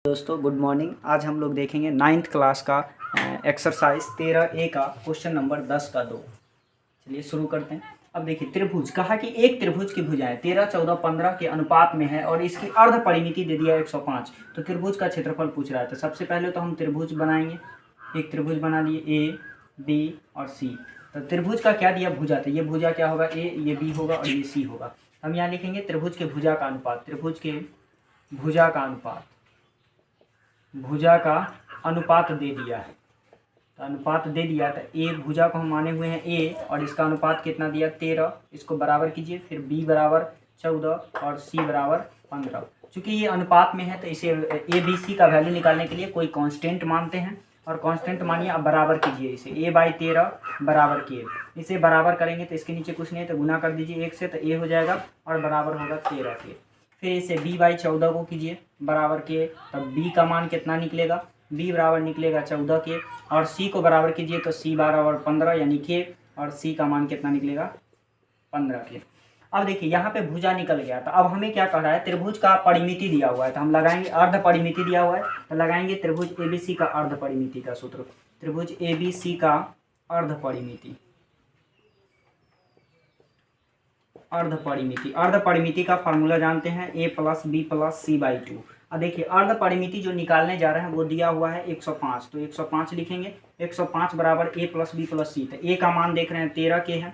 दोस्तों good morning. आज हम लोग देखेंगे 9th क्लास का एक्सरसाइज 13A का क्वेश्चन नंबर 10 का 2। चलिए शुरू करते हैं। अब देखिए, त्रिभुज कहा कि एक त्रिभुज की भुजाएं 13, 14, 15 के अनुपात में है और इसकी अर्ध परिमिति दे दिया 105। तो त्रिभुज का क्षेत्रफल पूछ रहा है। तो सबसे पहले तो हम त्रिभुज बनाएंगे। एक त्रिभुज बना लिए ए, बी और सी। तो त्रिभुज का क्या दिया? भुजा। तो ये भुजा क्या होगा? ए, ये बी होगा और ये सी होगा। हम यहाँ लिखेंगे त्रिभुज के भुजा का अनुपात। त्रिभुज के भुजा का अनुपात, भुजा का अनुपात दे दिया है। तो अनुपात दे दिया, तो ए भुजा को हम माने हुए हैं ए, और इसका अनुपात कितना दिया? 13। इसको बराबर कीजिए। फिर बी बराबर 14 और सी बराबर 15। चूंकि ये अनुपात में है तो इसे ए बी सी का वैल्यू निकालने के लिए कोई कांस्टेंट मानते हैं, और कांस्टेंट मानिए। अब बराबर कीजिए इसे। ए बाई 13 बराबर किए, इसे बराबर करेंगे तो इसके नीचे कुछ नहीं है तो गुना कर दीजिए 1 से, तो ए हो जाएगा और बराबर होगा 13 के। फिर इसे b बाई 14 को कीजिए बराबर के, तब b का मान कितना निकलेगा? b बराबर निकलेगा 14 के। और c को बराबर कीजिए तो c बराबर 15 यानी के, और c का मान कितना निकलेगा? 15 के। अब देखिए यहाँ पे भुजा निकल गया। तो अब हमें क्या कह रहा है? त्रिभुज का परिमिति दिया हुआ है, तो हम लगाएंगे अर्ध परिमिति दिया हुआ है, तो लगाएंगे त्रिभुज ABC का अर्ध परिमिति का सूत्र। त्रिभुज ABC का अर्ध परिमिति, अर्ध परिमिति, अर्ध परिमिति का फार्मूला जानते हैं, a plus b plus c by 2। अब देखिए अर्ध परिमिति जो निकालने जा रहे हैं वो दिया हुआ है 105। तो 105 लिखेंगे। 105 बराबर a प्लस बी प्लस सी। तो a का मान देख रहे हैं 13 के है,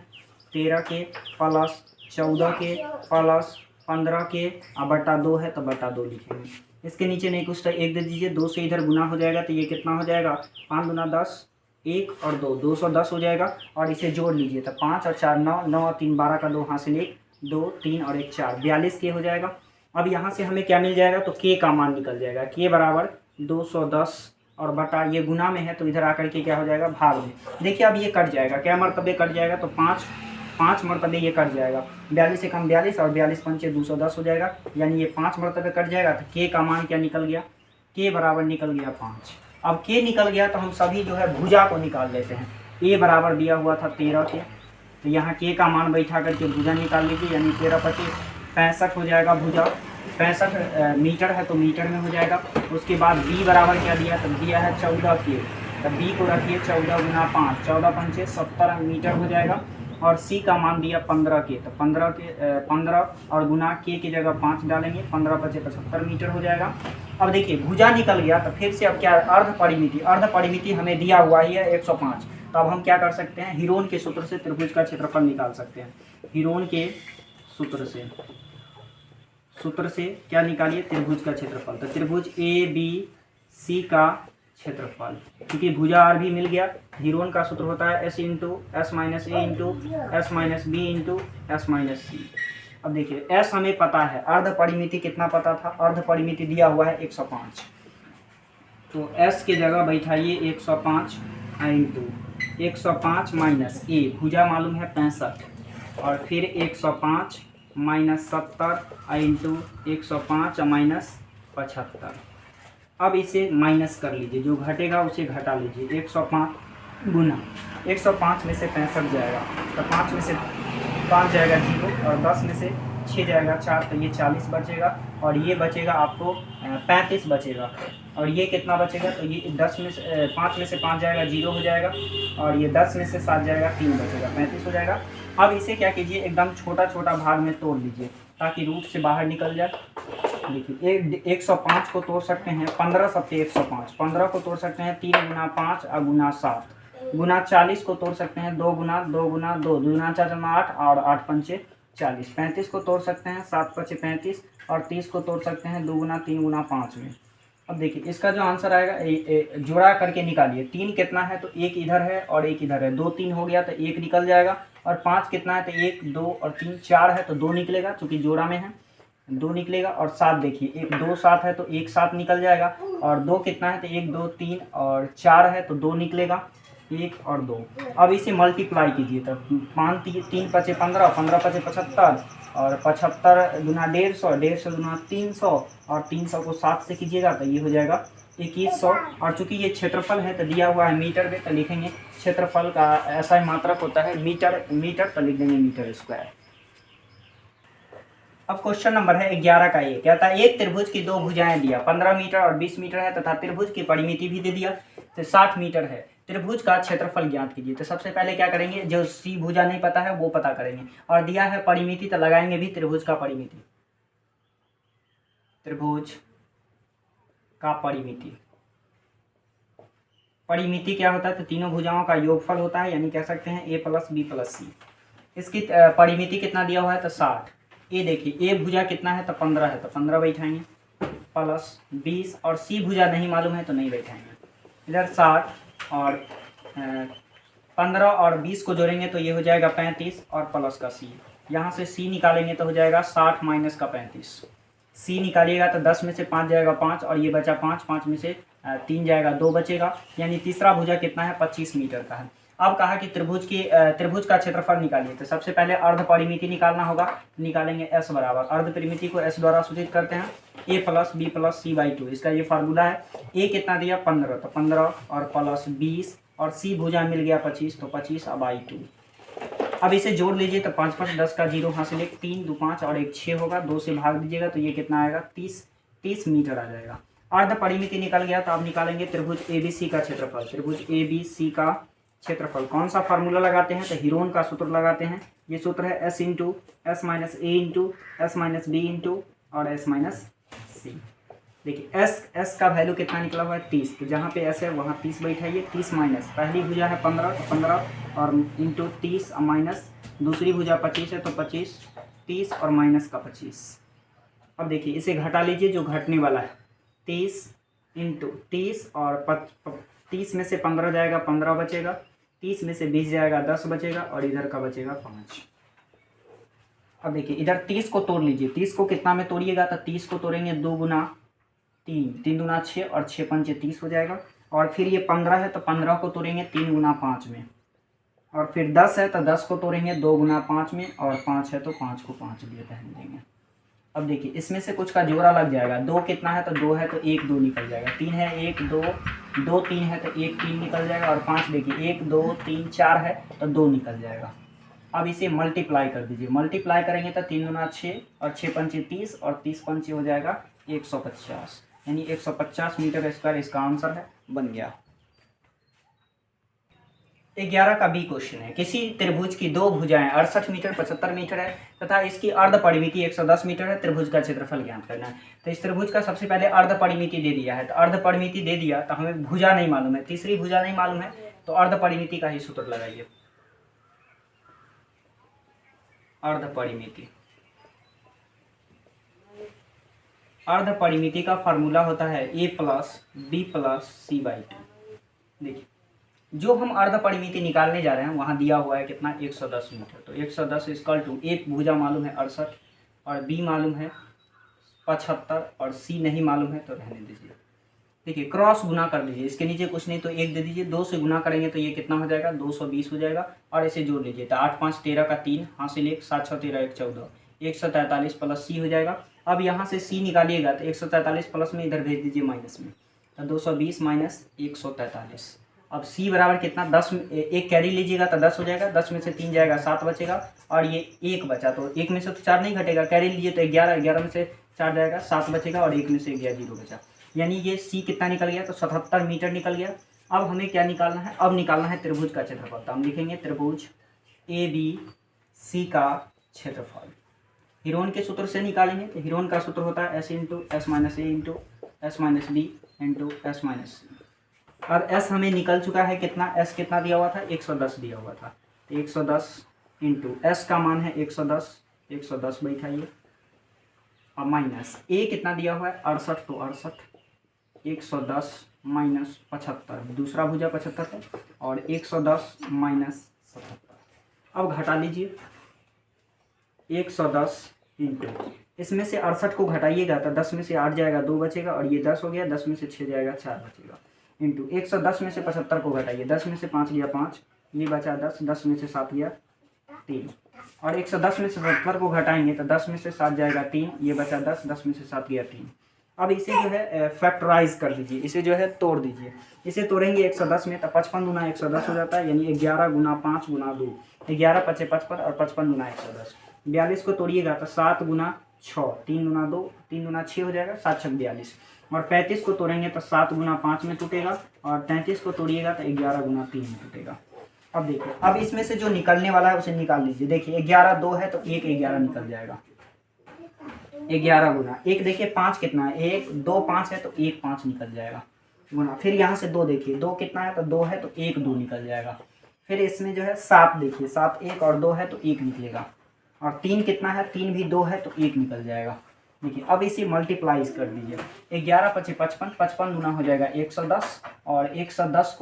13 के प्लस 14 के प्लस 15 के, और बटा 2 है तो बटा 2 लिखेंगे। इसके नीचे नहीं कुछ तो 1 दे दीजिए। 2 से इधर गुना हो जाएगा तो ये कितना हो जाएगा? 5 गुना 10, 1 और 2, 210 हो जाएगा। और इसे जोड़ लीजिए तो 5 और 4 9, 9 और 3 12 का 2 हासिल 1, 2 3 और 1 4, 42 के हो जाएगा। अब यहाँ से हमें क्या मिल जाएगा? तो के का मान निकल जाएगा। के बराबर 210 और बटा, ये गुना में है तो इधर आकर के क्या हो जाएगा? भाग में। देखिए अब ये कट जाएगा। क्या मरतबे कट जाएगा? तो 5 मरतबे ये कट जाएगा। 42 से कम 42 और 42 पंचे 210 हो जाएगा, यानी ये 5 मरतबे कट जाएगा। तो के का मान क्या निकल गया? के बराबर निकल गया 5। अब के निकल गया तो हम सभी जो है भुजा को निकाल लेते हैं। ए बराबर दिया हुआ था 13 के, तो यहाँ के का मान बैठा करके भुजा निकाल लीजिए, यानी 13 × 25 65 हो जाएगा भुजा। 65 मीटर है तो मीटर में हो जाएगा। उसके बाद बी बराबर क्या दिया? तो दिया है 14 के, तो बी को रखिए 14 गुना 5, 14 पंचे 70 मीटर हो जाएगा। और सी का मान दिया 15 के, तो 15 और गुना के की जगह 5 डालेंगे, 15 × 5 75 मीटर हो जाएगा। अब देखिए भुजा निकल गया तो फिर से अब क्या? अर्ध परिमिति। अर्ध परिमिति हमें दिया हुआ ही है 105। तो अब हम क्या कर सकते हैं? हीरोन के सूत्र से त्रिभुज का क्षेत्रफल निकाल सकते हैं। हीरोन के सूत्र से क्या निकालिए? त्रिभुज का क्षेत्रफल। तो त्रिभुज ABC का क्षेत्रफल, क्योंकि भुजा आर भी मिल गया। हीरोन का सूत्र होता है S into S minus A into S minus B into S minus C। अब देखिए S हमें पता है, अर्ध परिमिति कितना पता था? अर्ध परिमिति दिया हुआ है 105। तो S के जगह बैठाइए 105 इंटू 105 माइनस A, भुजा मालूम है 65, और फिर 105 माइनस 70 इंटू 105 माइनस 75। अब इसे माइनस कर लीजिए, जो घटेगा उसे घटा लीजिए। 105 गुना 105 में से 65 जाएगा, तो 5 में से 5 जाएगा 0, और 10 में से 6 जाएगा 4, तो ये 40 बचेगा। और ये बचेगा आपको 35 बचेगा। और ये कितना बचेगा? तो ये 10 में से 5 में से 5 जाएगा 0 हो जाएगा, और ये 10 में से 7 जाएगा 3 बचेगा, 35 हो जाएगा। अब इसे क्या कीजिए? एकदम छोटा छोटा भाग में तोड़ लीजिए ताकि रूट से बाहर निकल जाए। देखिए 105 को तोड़ सकते हैं 15 सत्ते 105, 15 को तोड़ सकते हैं 3 गुना 5 और गुना 7, गुना 40 को तोड़ सकते हैं 2 गुना 2 गुना 2, 2 गुना 4 8 और 8 पंचे 40। 35 को तोड़ सकते हैं 7 पंचे 35, और 30 को तोड़ सकते हैं 2 गुना 3 गुना 5 में। अब देखिए इसका जो आंसर आएगा जोड़ा करके निकालिए। 3 कितना है? तो 1 इधर है और 1 इधर है, 2 3 हो गया तो 1 निकल जाएगा। और 5 कितना है? तो 1 2 और 3 4 है तो 2 निकलेगा, चूँकि जोड़ा में है 2 निकलेगा। और 7 देखिए 1 2 7 है तो 1 7 निकल जाएगा। और 2 कितना है? तो 1 2 3 और 4 है तो 2 निकलेगा, 1 और 2। अब इसे मल्टीप्लाई कीजिए, तो 5 3 पचे 15, 15 पचे 75, और 75 गुना 150, 150 गुना 300, और 300 को 7 से कीजिएगा तो ये हो जाएगा 2100। और चूंकि ये क्षेत्रफल है तो दिया हुआ है मीटर में, तो लिखेंगे क्षेत्रफल का ऐसा ही मात्रक होता है मीटर, तो लिख देंगे मीटर स्क्वायर। अब क्वेश्चन नंबर है 11 का। ये कहता है एक त्रिभुज की दो भुजाएं दिया, 15 मीटर और 20 मीटर है तथा त्रिभुज की परिमिति भी दे दिया, तो 60 मीटर है। त्रिभुज का क्षेत्रफल ज्ञात कीजिए। तो सबसे पहले क्या करेंगे, जो सी भुजा नहीं पता है वो पता करेंगे, और दिया है परिमिति तो लगाएंगे भी त्रिभुज का परिमिति। त्रिभुज का परिमिति, परिमिति क्या होता है, तो तीनों भुजाओं का योगफल होता है, यानी कह सकते हैं ए प्लस बी प्लस सी। इसकी परिमिति कितना दिया हुआ है, तो 60। ए देखिए, ए भुजा कितना है, तो 15 है, तो 15 बैठाएंगे, प्लस 20, और सी भुजा नहीं मालूम है तो नहीं बैठाएंगे। इधर 60 और 15 और 20 को जोड़ेंगे तो ये हो जाएगा 35, और प्लस का सी। यहाँ से सी निकालेंगे तो हो जाएगा 60 माइनस का 35। सी निकालिएगा तो 10 में से 5 जाएगा 5, और ये बचा 5, 5 में से 3 जाएगा 2 बचेगा, यानी तीसरा भुजा कितना है, 25 मीटर का है। अब कहा कि त्रिभुज का क्षेत्रफल निकालिए। तो सबसे पहले अर्ध परिमिति निकालना होगा, निकालेंगे एस बराबर, अर्ध परिमिति को एस द्वारा सूचित करते हैं, a plus b plus c by 2। इसका ये फार्मूला है। ए कितना दिया, 15, तो 15 और प्लस 20, और सी भुजा मिल गया 25, तो 25 बाई 2। अब इसे जोड़ लीजिए, तो 5 5 10 का 0 हासिल, 1 3 2 5 और 1 6 होगा, 2 से भाग दीजिएगा तो ये कितना आएगा, 30 मीटर आ जाएगा। अर्ध परिमिति निकल गया, तो अब निकालेंगे त्रिभुज ABC का क्षेत्रफल। त्रिभुज ABC का क्षेत्रफल कौन सा फार्मूला लगाते हैं, तो हीरोन का सूत्र लगाते हैं। ये सूत्र है S into s minus a into s minus b into और एस माइनस सी। देखिए S का वैल्यू कितना निकला हुआ है, 30, तो जहाँ पे S है वहाँ 30 बैठाइए। 30 माइनस पहली भुजा है 15, तो 15 और इंटू 30 माइनस दूसरी भुजा 25 है, तो 25, 30 और माइनस का 25। अब देखिए इसे घटा लीजिए, जो घटने वाला है 30 इंटू 30 और 30 में से 15 जाएगा 15 बचेगा, 30 में से 20 जाएगा 10 बचेगा, और इधर का बचेगा 5। अब देखिए इधर 30 को तोड़ लीजिए। 30 को कितना में तोड़िएगा, तो 30 को तोड़ेंगे 2 गुना 3, 3 दूना 6 और 6 पंचे 30 हो जाएगा। और फिर ये 15 है, तो 15 को तोड़ेंगे 3 गुना 5 में, और फिर 10 है तो 10 को तोड़ेंगे 2 गुना 5 में, और 5 है तो 5 को 5 लिए रहने देंगे। अब देखिए इसमें से कुछ का जोड़ा लग जाएगा। 2 कितना है, तो 2 है तो 1 2 निकल जाएगा, 3 है 1 2 2 3 है तो 1 3 निकल जाएगा, और 5 देखिए 1 2 3 4 है तो 2 निकल जाएगा। अब इसे मल्टीप्लाई कर दीजिए। मल्टीप्लाई करेंगे तो 3 गुना 6 और 6 पंचे 30 और 30 पंचे हो जाएगा 150, यानी 150 मीटर स्क्वायर इसका आंसर है, बन गया। 11 का बी क्वेश्चन है। किसी त्रिभुज की दो भुजाएं 68 मीटर 75 मीटर है तथा इसकी अर्ध परिमिति 110 मीटर है। त्रिभुज का क्षेत्रफल ज्ञात करना है। तो इस त्रिभुज का सबसे पहले अर्ध परिमिति दे दिया है, तो अर्ध परिमिति दे दिया तो हमें भुजा नहीं मालूम है, तीसरी भुजा नहीं मालूम है, तो अर्ध परिमिति का ही सूत्र लगाइए। अर्ध परिमिति, अर्ध परिमिति का फार्मूला होता है a plus b plus c by 2। देखिए जो हम अर्ध परिमिति निकालने जा रहे हैं वहां दिया हुआ है कितना, 110 मीटर। तो 110 इक्वल टू एक भुजा मालूम है 68 और बी मालूम है 75 और सी नहीं मालूम है, तो रहने दीजिए। देखिए क्रॉस गुना कर दीजिए, इसके नीचे कुछ नहीं तो 1 दे दीजिए। 2 से गुना करेंगे तो ये कितना हो जाएगा, 220 हो जाएगा। और इसे जोड़ लीजिए तो 8 5 13 का 3 हासिल 1 7 6 13 1 14 143 प्लस सी हो जाएगा। अब यहाँ से सी निकालिएगा तो 143 प्लस में इधर भेज दीजिए माइनस में, तो 220 माइनस 143। अब सी बराबर कितना, 10 एक कैरी लीजिएगा तो 10 हो जाएगा, 10 में से 3 जाएगा 7 बचेगा, और ये 1 बचा तो 1 में से तो 4 नहीं घटेगा, कैरी लीजिए तो 11, 11 में से 4 जाएगा 7 बचेगा, और 1 में से 0 बचा, यानी ये सी कितना निकल गया, तो 77 मीटर निकल गया। अब हमें क्या निकालना है, अब निकालना है त्रिभुज का क्षेत्रफल। तो हम लिखेंगे त्रिभुज ABC का क्षेत्रफल। हीरोन के सूत्र से निकालेंगे, तो हीरोन का सूत्र होता है S into s minus a into s minus b into s minus c. और S हमें निकल चुका है कितना, S कितना दिया हुआ था, 110 दिया हुआ था, तो 110 इंटू S का मान है 110, 110 बैठाइए, और माइनस A कितना दिया हुआ है 68, तो 68 110 माइनस 75, दूसरा भुजा 75 है, और 110 माइनस 77। अब घटा लीजिए 110 इंटू इसमें से 68 को घटाइएगा तो 10 में से 8 जाएगा 2 बचेगा, और ये 10 हो गया, 10 में से 6 जाएगा 4 बचेगा, इंटू 110 में से 75 को घटाइए, 10 में से 5 गया 5, ये बचा 10, 10 में से 7 गया 3, और 110 में से 70 को घटाएंगे तो 10 में से 7 जाएगा 3, ये बचा 10, 10 में से 7 गया 3। अब इसे जो है फैक्टराइज कर दीजिए, इसे जो है तोड़ दीजिए। इसे तोड़ेंगे 110 में तो 55 गुना 110 हो जाता है, यानी 11 गुना 5 गुना 2, 11 5 55 और 55 गुना 110। 42 को तोड़िएगा तो 7 गुना 6, 3 दूना 2, 3 दूना 6 हो जाएगा, 7 छक 42। और 35 को तोड़ेंगे तो 7 गुना 5 में टूटेगा, और 33 को तोड़िएगा तो 11 गुना 3 में टूटेगा। अब देखिए, अब इसमें से जो निकलने वाला है उसे निकाल लीजिए। देखिए 11 2 है तो 1 11 निकल जाएगा, 11 गुना 1, देखिए 5 कितना है, 1 2 5 है तो 1 5 निकल जाएगा गुना। फिर यहाँ से 2 देखिए, 2 कितना है तो 2 है तो 1 2 निकल जाएगा। फिर इसमें जो है 7 देखिए, 7 1 और 2 है तो 1 निकलेगा। और 3 कितना है, 3 भी 2 है तो 1 निकल जाएगा। देखिए अब इसे मल्टीप्लाइज कर दीजिए। 11 5 55, 55 गुना हो जाएगा 110, और 110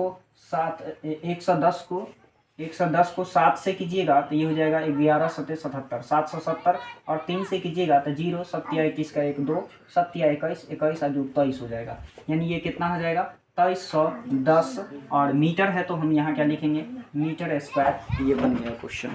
को 7 से कीजिएगा तो ये हो जाएगा 11 7 77, 770। और 3 से कीजिएगा तो 0 7 21 का 1 2, 7 21 21 और 23 हो जाएगा। यानी ये कितना हो जाएगा 2310। और मीटर है तो हम यहाँ क्या लिखेंगे, मीटर स्क्वायर। ये बन गया क्वेश्चन।